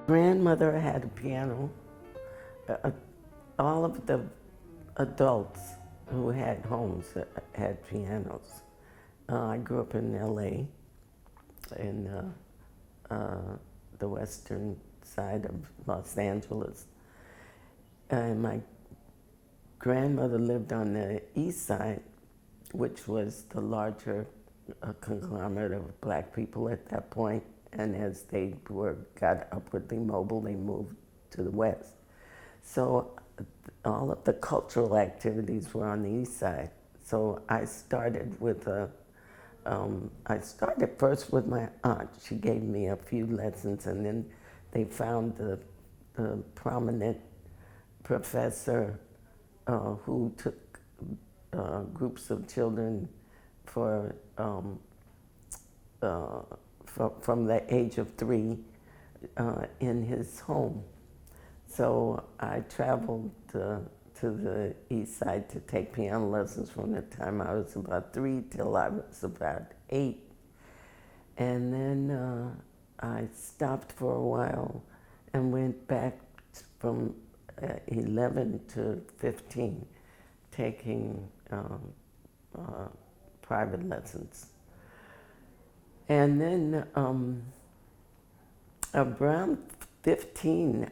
Grandmother had a piano. Uh, all of the adults who had homes had pianos. I grew up in LA, in the western side of Los Angeles. And my grandmother lived on the east side, which was the larger conglomerate of black people at that point. And as they got upwardly mobile, they moved to the west. So all of the cultural activities were on the east side. So I started I started first with my aunt. She gave me a few lessons, and then they found the prominent professor who took groups of children for from the age of 3 in his home. So I traveled to the east side to take piano lessons from the time I was about 3 till I was about 8. And then I stopped for a while and went back from 11 to 15, taking private lessons. And then around 15,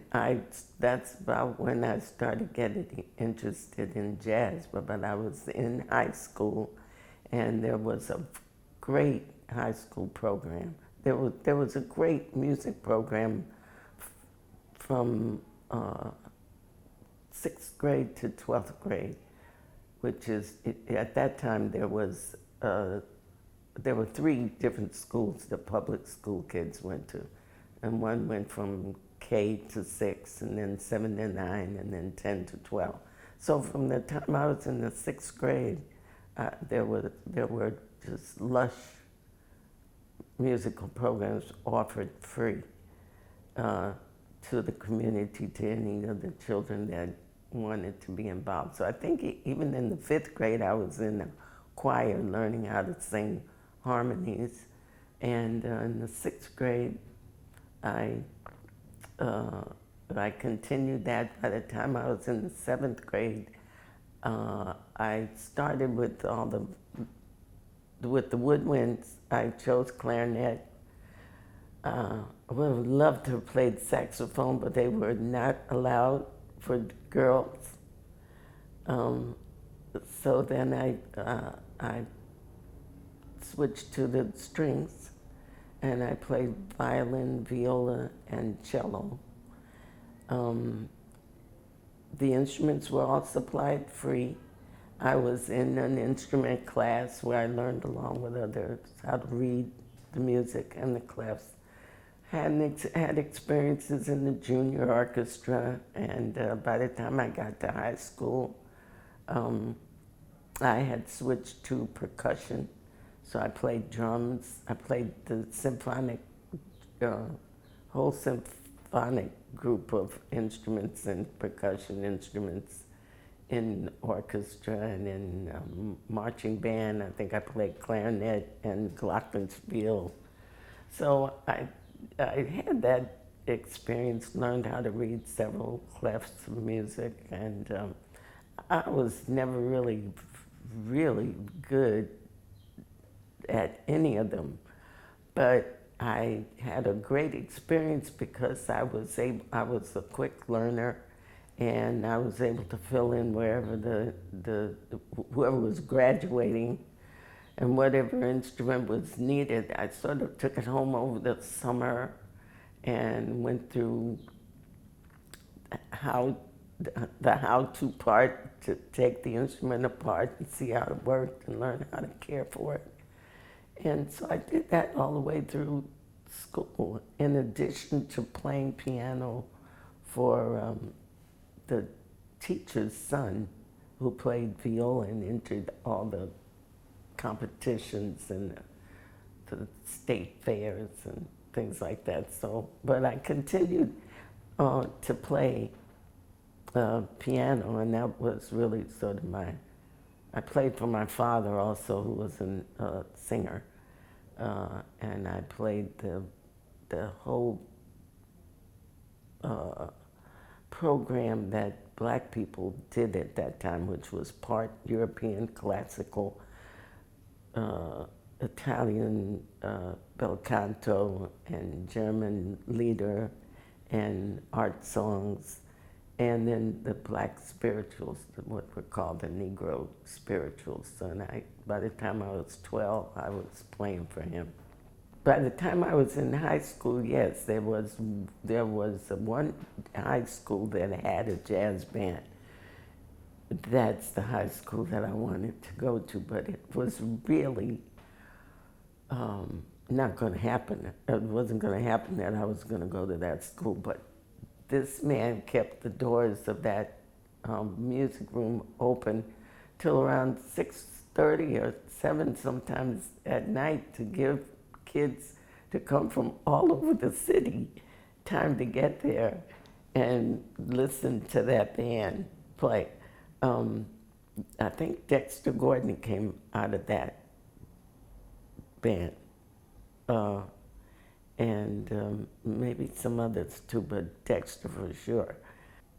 that's about when I started getting interested in jazz. But I was in high school, and there was a great high school program. There was a great music program from 6th grade to 12th grade, which is, at that time there were 3 different schools the public school kids went to. And one went from K to 6, and then 7 to 9, and then 10 to 12. So from the time I was in the 6th grade, there were just lush musical programs offered free to the community, to any of the children that wanted to be involved. So I think even in the 5th grade, I was in a choir learning how to sing harmonies. And in the 6th grade, I continued that. By the time I was in the 7th grade, I started with the woodwinds. I chose clarinet. I would have loved to have played saxophone, but they were not allowed for girls. So then I switched to the strings, and I played violin, viola, and cello. The instruments were all supplied free. I was in an instrument class where I learned along with others how to read the music and the clefs. Had experiences in the junior orchestra, and by the time I got to high school, I had switched to percussion. So I played drums. I played the whole symphonic group of instruments and percussion instruments in orchestra and in marching band. I think I played clarinet and glockenspiel. So I had that experience, learned how to read several clefs of music, and I was never really good at any of them, but I had a great experience because I was a quick learner, and I was able to fill in wherever whoever was graduating and whatever instrument was needed. I sort of took it home over the summer and went through the how-to part, to take the instrument apart and see how it worked and learn how to care for it. And so I did that all the way through school, in addition to playing piano for the teacher's son, who played viola and entered all the competitions and the state fairs and things like that. So, but I continued to play piano, and that was really sort of I played for my father also, who was a singer, and I played the whole program that black people did at that time, which was part European classical, Italian bel canto, and German lieder, and art songs, and then the black spirituals, what were called the Negro spirituals. So, by the time I was 12, I was playing for him. By the time I was in high school, yes, there was one high school that had a jazz band. That's the high school that I wanted to go to, but it was really not going to happen. It wasn't going to happen that I was going to go to that school, but this man kept the doors of that music room open till around 6:30 or 7 sometimes at night to give kids to come from all over the city time to get there and listen to that band play. I think Dexter Gordon came out of that band. And maybe some others too, but Dexter for sure.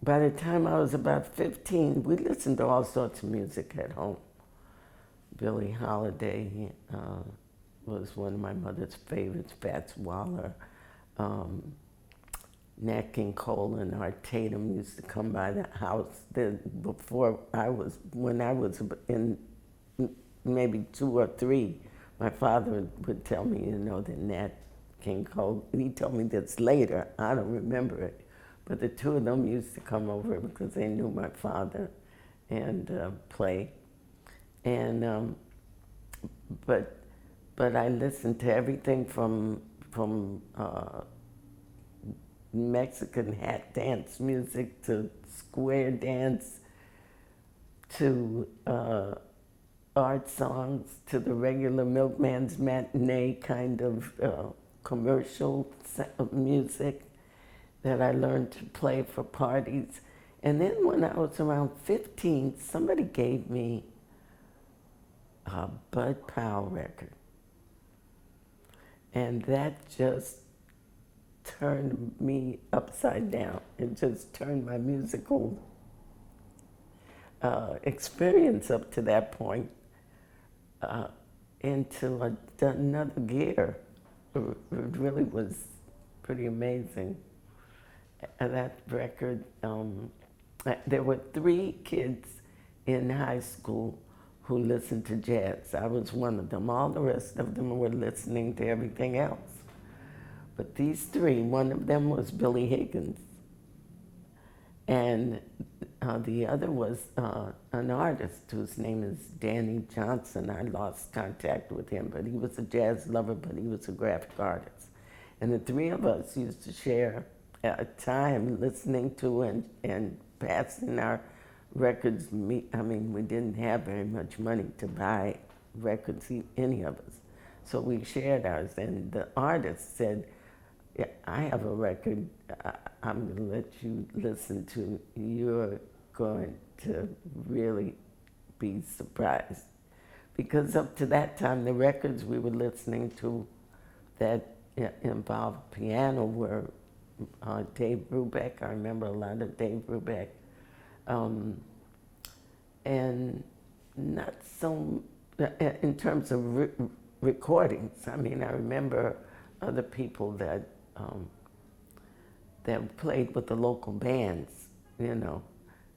By the time I was about 15, we listened to all sorts of music at home. Billie Holiday was one of my mother's favorites, Fats Waller. Nat King Cole and Art Tatum used to come by the house. When I was in maybe 2 or 3, my father would tell me, that Nat King Cole, he told me this later, I don't remember it, but the 2 of them used to come over because they knew my father and play. And, but I listened to everything from Mexican hat dance music to square dance to art songs to the regular milkman's matinee kind of commercial music that I learned to play for parties. And then when I was around 15, somebody gave me a Bud Powell record. And that just turned me upside down. It just turned my musical experience up to that point into another gear. It really was pretty amazing. And that record, there were 3 kids in high school who listened to jazz. I was one of them. All the rest of them were listening to everything else. But these 3, one of them was Billy Higgins, and the other was an artist whose name is Danny Johnson. I lost contact with him, but he was a jazz lover, but he was a graphic artist. And the 3 of us used to share time listening to and passing our records. We didn't have very much money to buy records, any of us. So we shared ours, and the artist said, "Yeah, I have a record I'm going to let you listen to. You're going to really be surprised." Because up to that time, the records we were listening to that involved piano were Dave Brubeck. I remember a lot of Dave Brubeck. And not so, in terms of recordings, I remember other people that played with the local bands,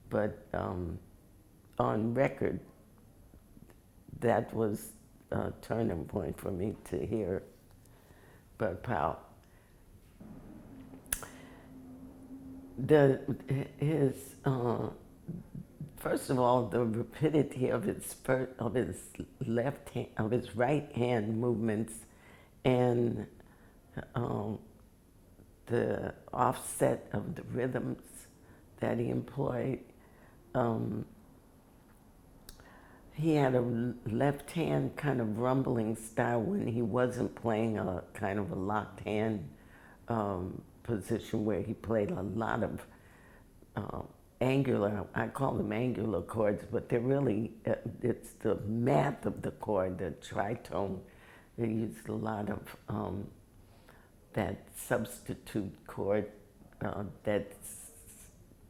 but on record, that was a turning point for me to hear Bud Powell. First of all, the rapidity of his right hand movements, and the offset of the rhythms that he employed. He had a left hand kind of rumbling style when he wasn't playing a kind of a locked hand position where he played a lot of angular, I call them angular chords, but they're really, it's the math of the chord, the tritone. They used a lot of that substitute chord that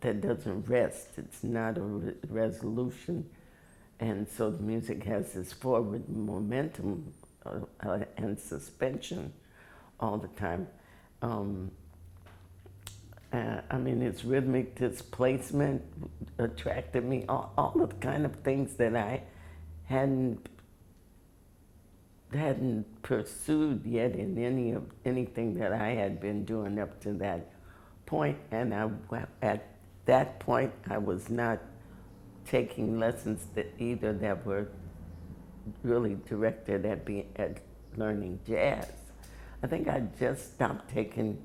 doesn't rest. It's not a resolution, and so the music has this forward momentum and suspension all the time. I mean, its rhythmic displacement attracted me. All the kind of things that I hadn't pursued yet in anything that I had been doing up to that point. And at that point, I was not taking lessons that were really directed at learning jazz. I think I just stopped taking,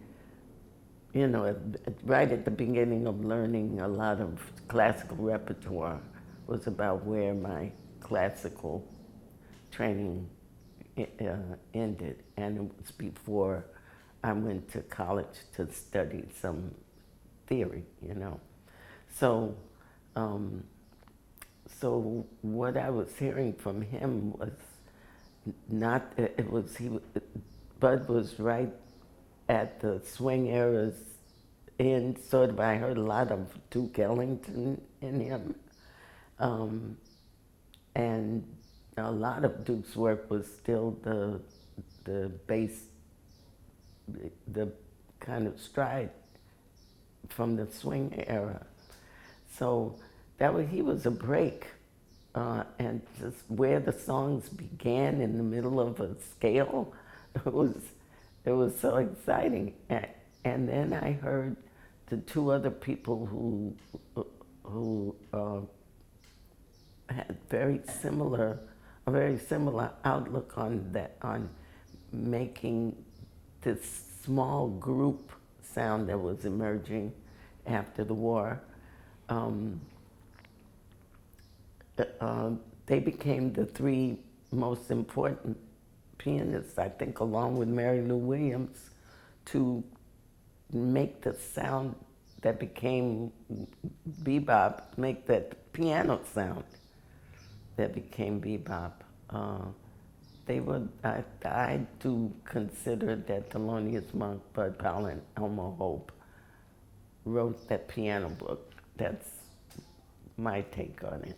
right at the beginning of learning a lot of classical repertoire was about where my classical training ended, and it was before I went to college to study some theory, So, so what I was hearing from him was Bud was right at the swing era's end, sort of. I heard a lot of Duke Ellington in him. And a lot of Duke's work was still the bass, the kind of stride from the swing era. So he was a break, and just where the songs began in the middle of a scale, it was so exciting. And then I heard the two other people who had a very similar outlook on making this small group sound that was emerging after the war. They became the three most important pianists, I think, along with Mary Lou Williams, to make the sound that became bebop, make that piano sound that became bebop. I do consider that Thelonious Monk, Bud Powell, and Elmo Hope wrote that piano book. That's my take on it.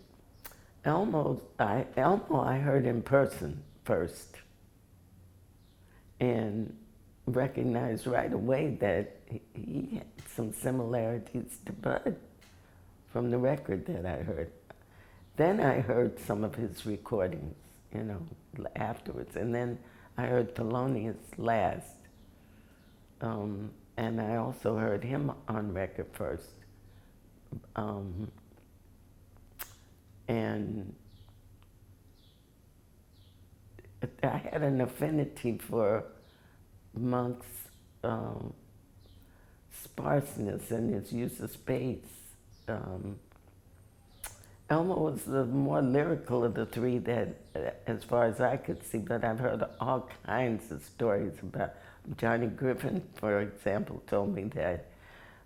Elmo, I heard in person first, and recognized right away that he had some similarities to Bud from the record that I heard. Then I heard some of his recordings, afterwards, and then I heard Thelonious last, and I also heard him on record first. And I had an affinity for Monk's sparseness and his use of space. Elmo was the more lyrical of the three, that, as far as I could see, but I've heard all kinds of stories about. Johnny Griffin, for example, told me that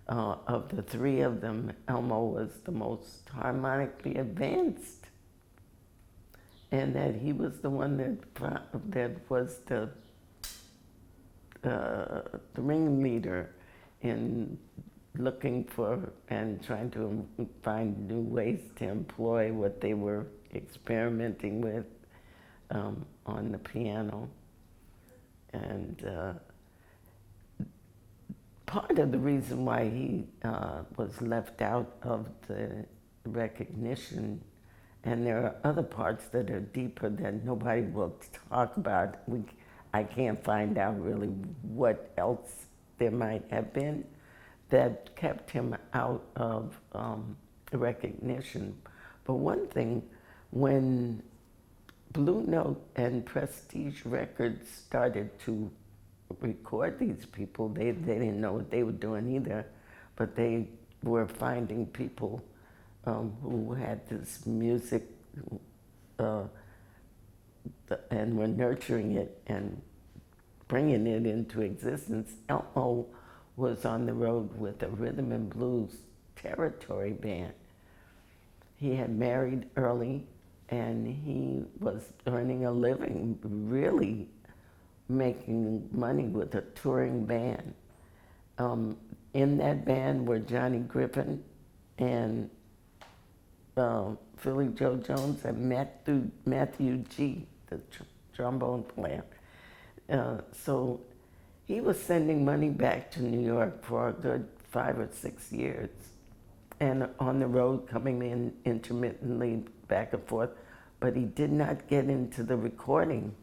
of the three of them, Elmo was the most harmonically advanced, and that he was the one that was the ringleader in looking for and trying to find new ways to employ what they were experimenting with on the piano. And part of the reason why he was left out of the recognition, and there are other parts that are deeper that nobody will talk about. I can't find out really what else there might have been that kept him out of recognition. But one thing, when Blue Note and Prestige Records started to record these people, they didn't know what they were doing either, but they were finding people who had this music and were nurturing it and bringing it into existence. Elmo was on the road with a rhythm and blues territory band. He had married early, and he was earning a living, really making money with a touring band. In that band were Johnny Griffin and Philly Joe Jones and Matthew G., the trombone player. So he was sending money back to New York for a good 5 or 6 years, and on the road coming in intermittently back and forth, but he did not get into the recording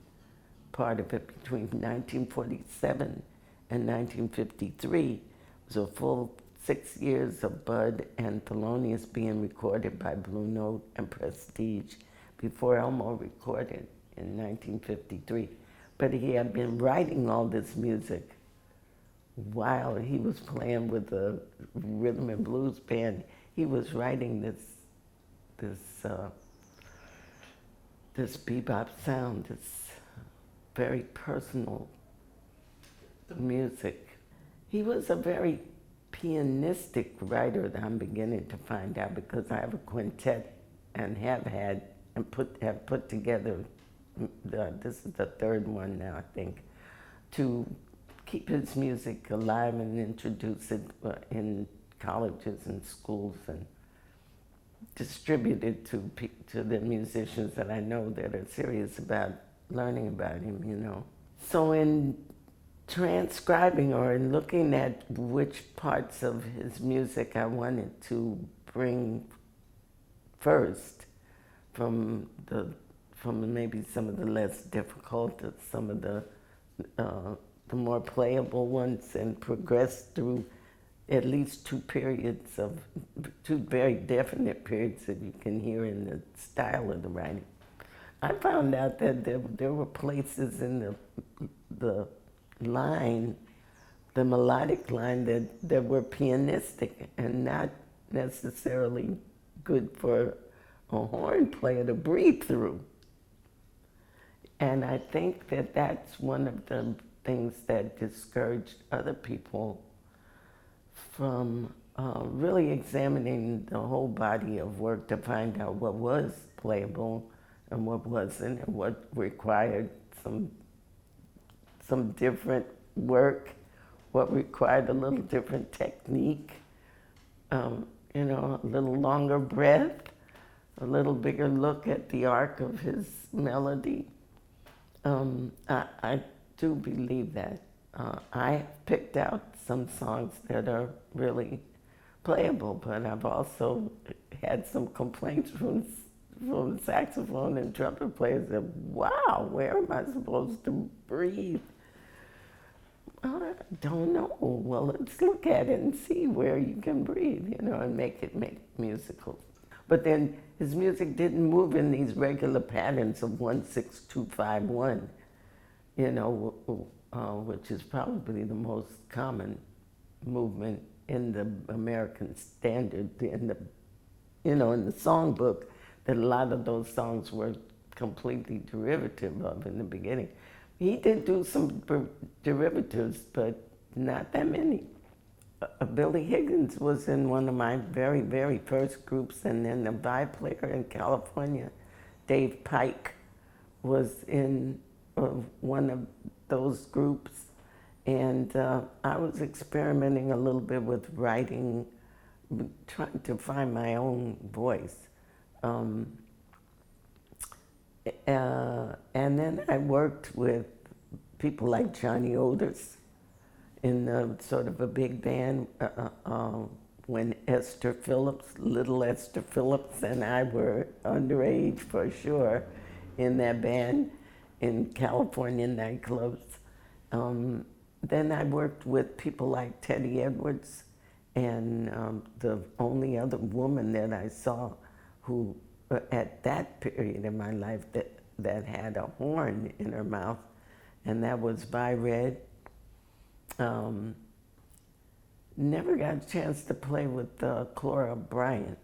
part of it between 1947 and 1953. It was a full 6 years of Bud and Thelonious being recorded by Blue Note and Prestige before Elmo recorded in 1953. But he had been writing all this music while he was playing with the rhythm and blues band. He was writing this bebop sound, this very personal music. He was a very pianistic writer that I'm beginning to find out, because I have a quintet and have put together, this is the third one now, I think, to keep his music alive and introduce it in colleges and schools and distribute it to the musicians that I know that are serious about learning about him, you know. So in transcribing or in looking at which parts of his music I wanted to bring first, from maybe some of the less difficult to some of the more playable ones, and progress through at least two very definite periods that you can hear in the style of the writing. I found out that there were places in the line, the melodic line, that were pianistic and not necessarily good for a horn player to breathe through. And I think that that's one of the things that discouraged other people from really examining the whole body of work to find out what was playable and what wasn't, and what required some different work, what required a little different technique, you know, a little longer breath, a little bigger look at the arc of his melody. I do believe that. I picked out some songs that are really playable, but I've also had some complaints from saxophone and trumpet players that, wow, where am I supposed to breathe? I don't know. Well, let's look at it and see where you can breathe, you know, and make musical. But then his music didn't move in these regular patterns of 1-6-2-5-1, you know, which is probably the most common movement in the American standard, in the songbook, that a lot of those songs were completely derivative of in the beginning. He did do some derivatives, but not that many. Billy Higgins was in one of my very, very first groups, and then the vibe player in California, Dave Pike, was in one of those groups. And I was experimenting a little bit with writing, trying to find my own voice. And then I worked with people like Johnny Otis in sort of a big band when little Esther Phillips and I were underage for sure in that band in California nightclubs. Then I worked with people like Teddy Edwards, and the only other woman that I saw who at that period in my life that had a horn in her mouth, and that was Vi Red. Never got a chance to play with Cora Bryant,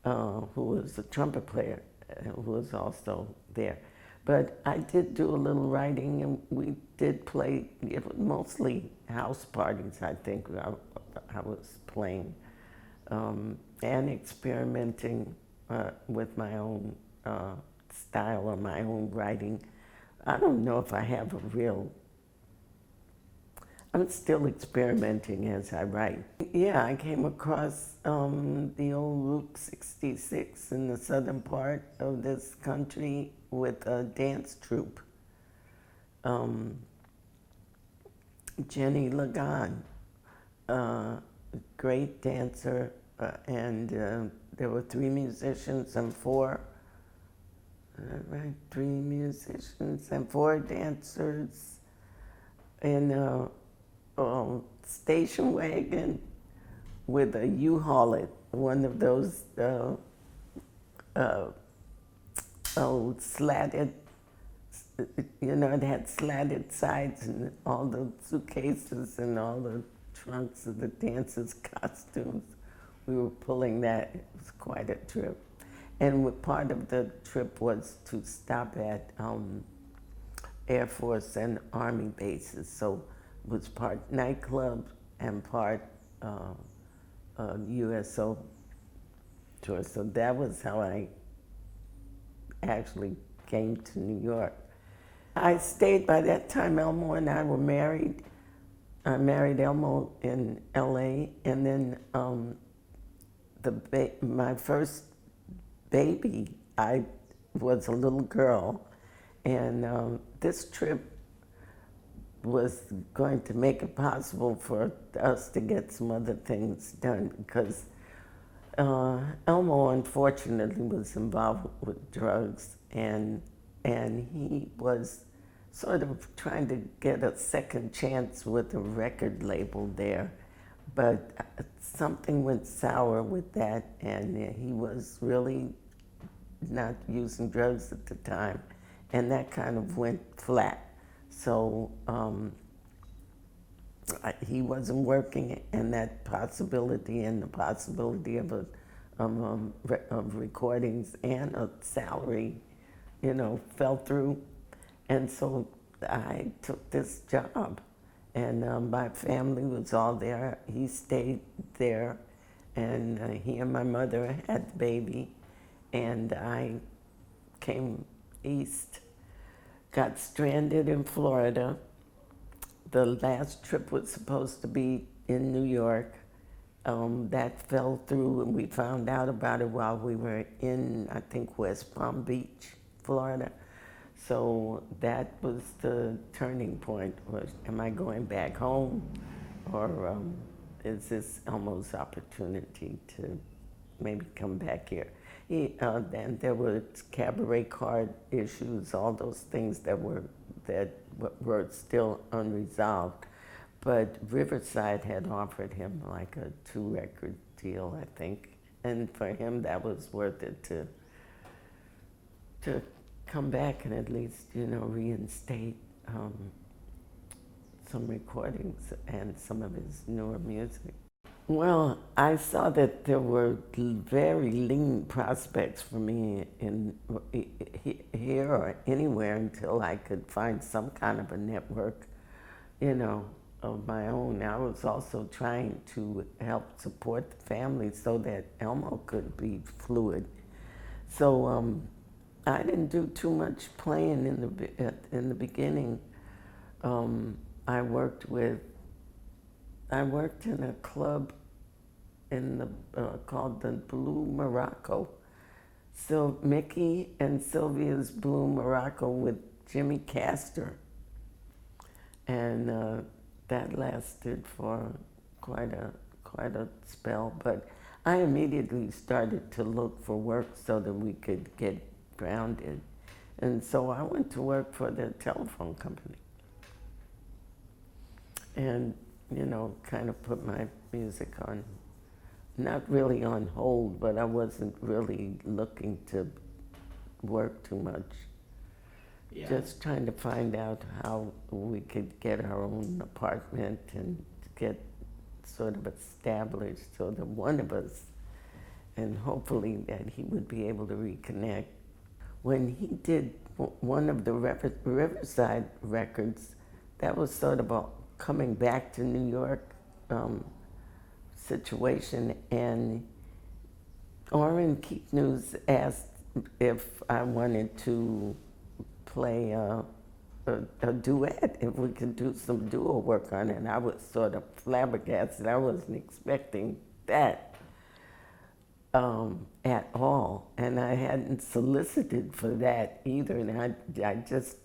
who was a trumpet player, who was also there. But I did do a little writing, and we did play, it was mostly house parties, I think, I was playing, and experimenting with my own style or my own writing. I don't know if I have I'm still experimenting as I write. Yeah, I came across the old Route 66 in the southern part of this country with a dance troupe. Um, Jenny Lagan, great dancer, and there were three musicians and four, right, three musicians and four dancers in a station wagon with a U-Haul, one of those slatted, it had slatted sides and all the suitcases and all the trunks of the dancers' costumes. We were pulling that. It was quite a trip. And part of the trip was to stop at Air Force and Army bases. So it was part nightclub and part USO tour. So that was how I actually came to New York. I stayed, by that time Elmo and I were married. I married Elmo in LA, and then my first baby, I was a little girl, and this trip was going to make it possible for us to get some other things done, because Elmo unfortunately was involved with drugs, and he was sort of trying to get a second chance with a record label there, but something went sour with that, and he was really not using drugs at the time, and that kind of went flat. So he wasn't working, and that possibility and the possibility of recordings and a salary, fell through. And so I took this job, and my family was all there. He stayed there, and he and my mother had the baby, and I came east, got stranded in Florida. The last trip was supposed to be in New York. That fell through, and we found out about it while we were in, I think, West Palm Beach, Florida. So that was the turning point. Am I going back home, or is this Elmo's opportunity to maybe come back here? Then there were cabaret card issues, all those things that were still unresolved. But Riverside had offered him like a 2-record deal, I think, and for him that was worth it to come back and at least, reinstate some recordings and some of his newer music. Well, I saw that there were very lean prospects for me here or anywhere until I could find some kind of a network, of my own. I was also trying to help support the family so that Elmo could be fluid. So I didn't do too much playing in the beginning. I worked in a club called the Blue Morocco. So Mickey and Sylvia's Blue Morocco with Jimmy Castor, and that lasted for quite a spell. But I immediately started to look for work so that we could get grounded, and so I went to work for the telephone company, and kind of put my music on, not really on hold, but I wasn't really looking to work too much. Yeah. Just trying to find out how we could get our own apartment and get sort of established so that one of us, and hopefully that he would be able to reconnect. When he did one of the Riverside records, that was sort of a coming back to New York situation, and Orrin Keeknews asked if I wanted to play a duet, if we could do some duo work on it. And I was sort of flabbergasted. I wasn't expecting that at all. And I hadn't solicited for that either, and I just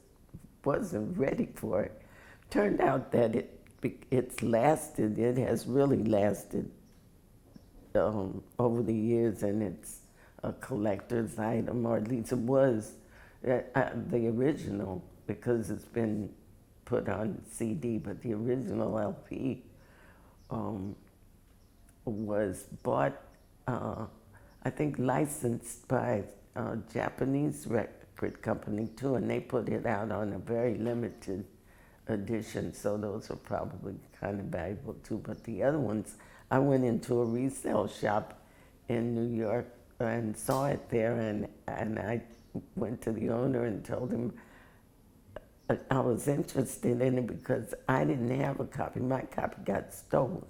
wasn't ready for it. Turned out that it's lasted, it has really lasted over the years, and it's a collector's item, or at least it was the original, because it's been put on CD, but the original LP was bought, I think licensed by a Japanese record company too, and they put it out on a very limited edition, so those are probably kind of valuable too. But the other ones, I went into a resale shop in New York and saw it there, and I went to the owner and told him I was interested in it because I didn't have a copy. My copy got stolen.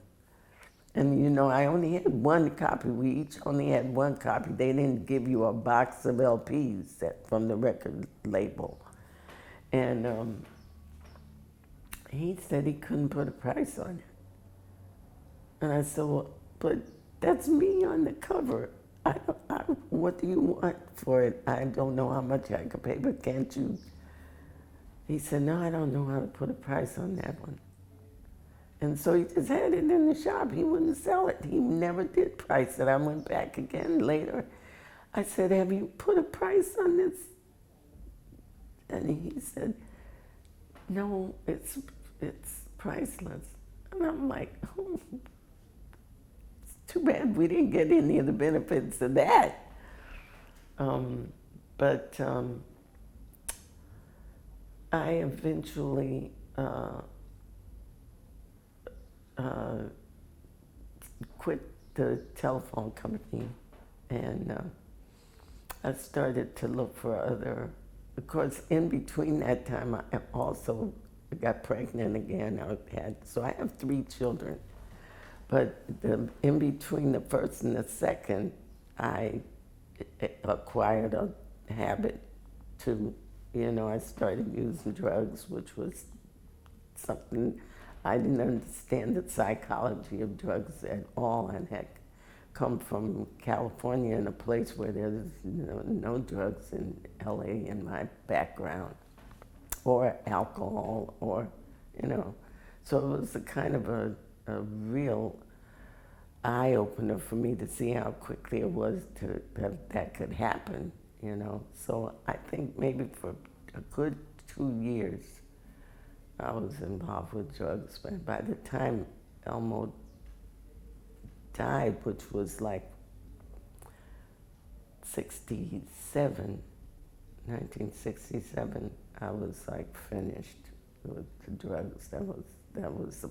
And you know, I only had one copy. We each only had one copy. They didn't give you a box of LPs from the record label. And he said he couldn't put a price on it. And I said, well, but that's me on the cover. What do you want for it? I don't know how much I could pay, but can't you? He said, no, I don't know how to put a price on that one. And so he just had it in the shop. He wouldn't sell it. He never did price it. I went back again later. I said, have you put a price on this? And he said, no, it's priceless. And I'm like, oh, it's too bad we didn't get any of the benefits of that. But I eventually quit the telephone company, and I started to look for other. Of course, in between that time, I also got pregnant again. So I have 3 children, but in between the first and the second, I acquired a habit to, I started using drugs, which was something. I didn't understand the psychology of drugs at all, and had come from California, in a place where there's no drugs in LA in my background, or alcohol, or, So it was a kind of a real eye-opener for me to see how quickly it was that could happen, So I think maybe for a good 2 years, I was involved with drugs, but by the time Elmo died, which was like 1967, I was like finished with the drugs. That was a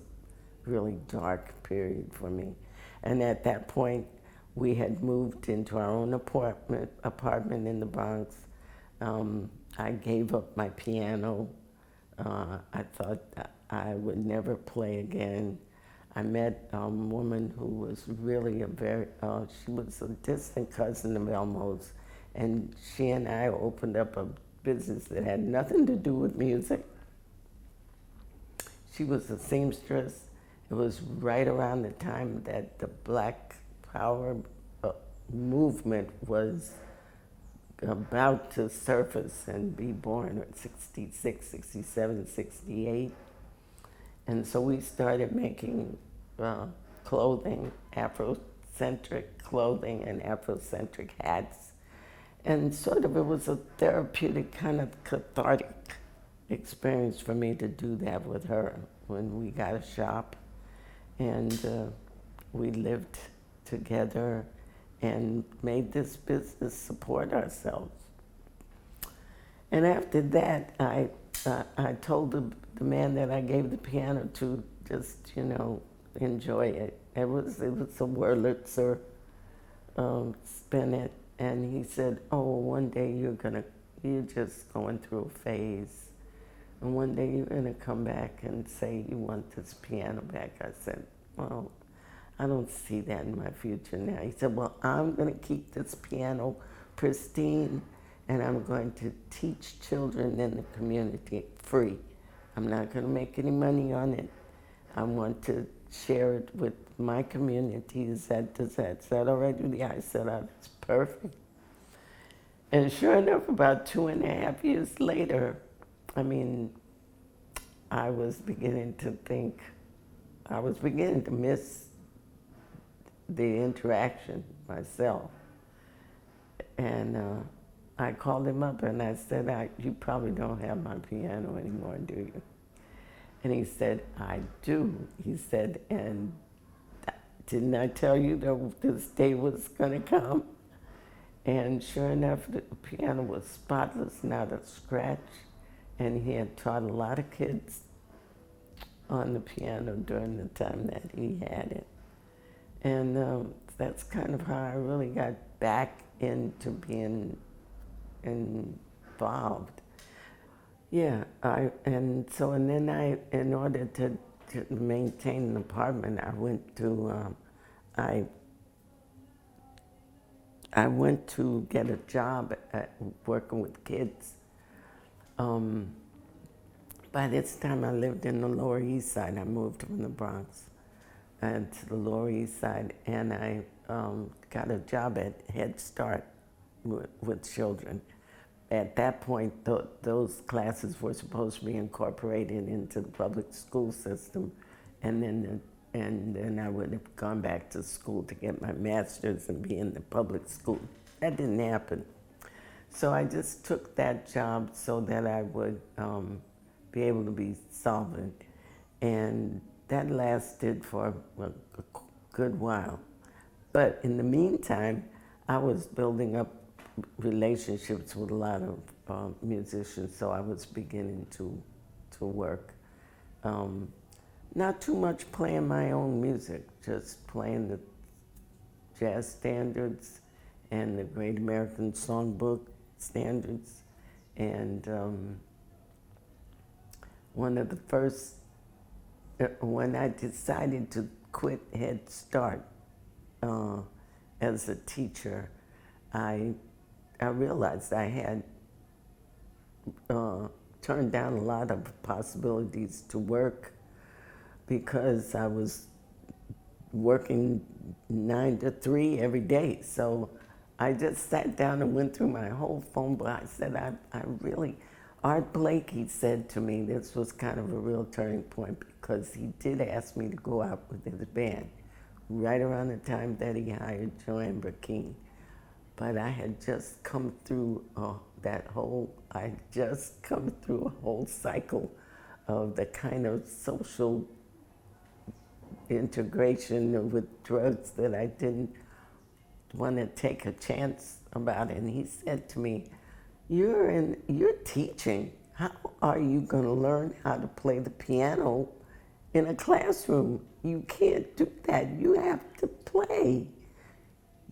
really dark period for me. And at that point, we had moved into our own apartment in the Bronx. I gave up my piano. I thought I would never play again. I met a woman who was really she was a distant cousin of Elmo's, and she and I opened up a business that had nothing to do with music. She was a seamstress. It was right around the time that the Black Power movement was about to surface and be born, 66, 67, 68. And so we started making clothing, Afrocentric clothing and Afrocentric hats. And sort of it was a therapeutic, kind of cathartic experience for me to do that with her when we got a shop. And we lived together and made this business support ourselves. And after that, I told the man that I gave the piano to just, enjoy it. It was a Wurlitzer spinet, and he said, oh, one day you're just going through a phase, and one day you're gonna come back and say you want this piano back. I said, well, I don't see that in my future now. He said, well, I'm gonna keep this piano pristine, and I'm going to teach children in the community free. I'm not going to make any money on it. I want to share it with my community. Is that all right with you? I said, oh, that's perfect. And sure enough, about 2.5 years later, I mean, I was beginning to think, I was beginning to miss the interaction myself. And I called him up and I said, you probably don't have my piano anymore, do you? And he said, I do. He said, and didn't I tell you that this day was going to come? And sure enough, the piano was spotless, not a scratch. And he had taught a lot of kids on the piano during the time that he had it. And that's kind of how I really got back into being involved. Yeah, and then in order to maintain an apartment, I went to get a job at working with kids. By this time, I lived in the Lower East Side. I moved from the Bronx to the Lower East Side, and I got a job at Head Start with children. At that point, those classes were supposed to be incorporated into the public school system, and then I would have gone back to school to get my master's and be in the public school. That didn't happen. So I just took that job so that I would be able to be solvent. And that lasted for a good while. But in the meantime, I was building up relationships with a lot of musicians, so I was beginning to work. Not too much playing my own music, just playing the jazz standards and the Great American Songbook standards. And one of the first, when I decided to quit Head Start as a teacher, I realized I had turned down a lot of possibilities to work because I was working 9 to 3 every day. So I just sat down and went through my whole phone book. I said, I really, Art Blakey said to me, this was kind of a real turning point because he did ask me to go out with his band right around the time that he hired Joanne Burkeen. But I had just come through a whole cycle of the kind of social integration with drugs that I didn't want to take a chance about. And he said to me, you're teaching. How are you going to learn how to play the piano in a classroom? You can't do that. You have to play.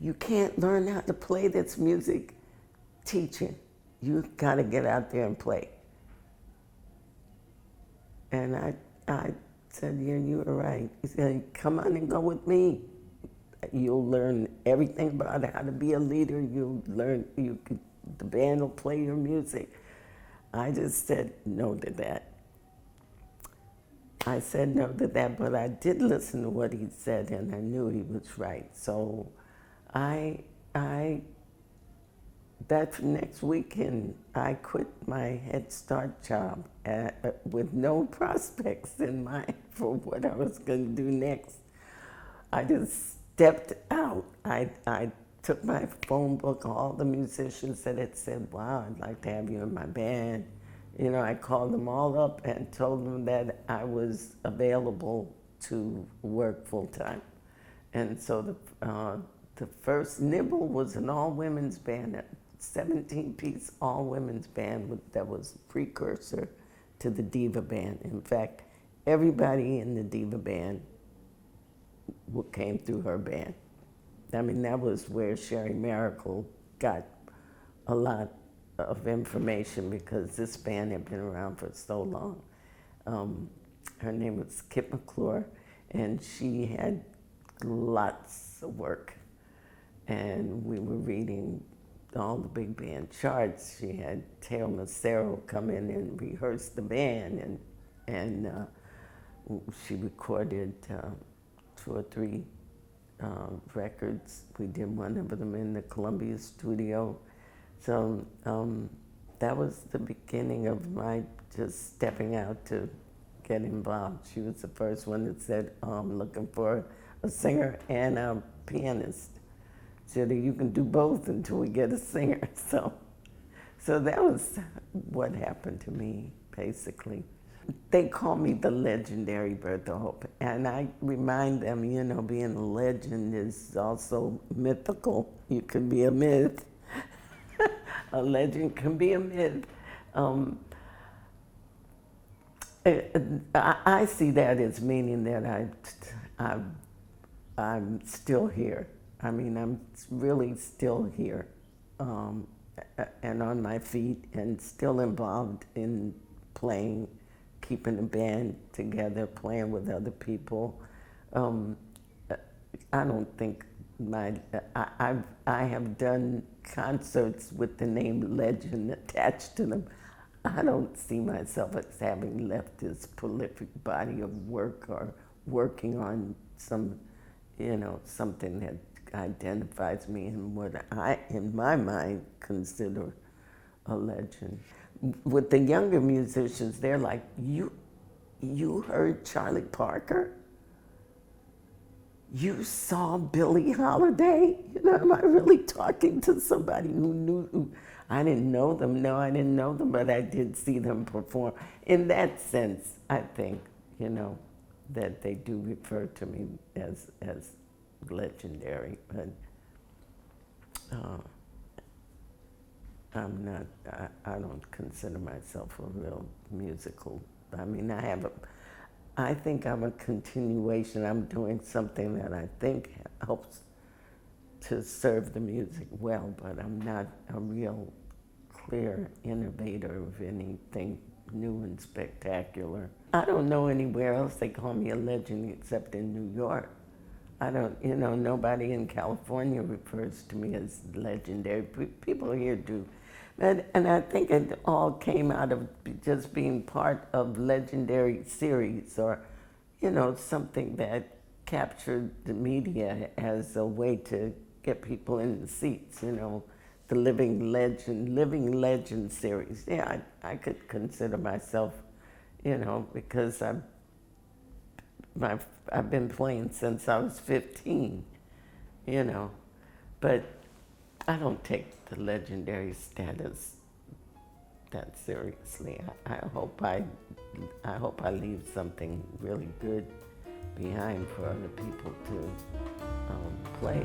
You can't learn how to play this music teaching. You got to get out there and play. And I said, yeah, you were right. He said, come on and go with me. You'll learn everything about how to be a leader. You'll learn, the band will play your music. I just said no to that. I said no to that, but I did listen to what he said, and I knew he was right. So that next weekend, I quit my Head Start job with no prospects in mind for what I was going to do next. I just stepped out. I took my phone book, all the musicians that had said, wow, I'd like to have you in my band. You know, I called them all up and told them that I was available to work full time. And so the first Nibble was an all-women's band, a 17-piece all-women's band that was a precursor to the diva band. In fact, everybody in the diva band came through her band. I mean, that was where Sherry Miracle got a lot of information because this band had been around for so long. Her name was Kip McClure, and she had lots of work. And we were reading all the big band charts. She had Teo Macero come in and rehearse the band, and she recorded 2 or 3 records. We did one of them in the Columbia studio. So that was the beginning of my just stepping out to get involved. She was the first one that said, I'm looking for a singer and a pianist. She said, you can do both until we get a singer. So that was what happened to me, basically. They call me the legendary Bertha Hope, and I remind them, being a legend is also mythical. You can be a myth. A legend can be a myth. I see that as meaning that I'm still here. I mean, I'm really still here, and on my feet, and still involved in playing, keeping the band together, playing with other people. I don't think I have done concerts with the name legend attached to them. I don't see myself as having left this prolific body of work or working on something that identifies me in what I, in my mind, consider a legend. With the younger musicians, they're like, you heard Charlie Parker? You saw Billie Holiday? Am I really talking to somebody who knew? I didn't know them. No, I didn't know them, but I did see them perform. In that sense, I think, that they do refer to me as legendary, but I'm not, I don't consider myself a real musical. I mean, I think I'm a continuation. I'm doing something that I think helps to serve the music well, but I'm not a real clear innovator of anything new and spectacular. I don't know anywhere else they call me a legend except in New York. I don't, nobody in California refers to me as legendary. People here do. And I think it all came out of just being part of legendary series or, something that captured the media as a way to get people in the seats, the Living Legend series. Yeah, I could consider myself, because I've been playing since I was 15, but I don't take the legendary status that seriously. I hope I leave something really good behind for other people to play.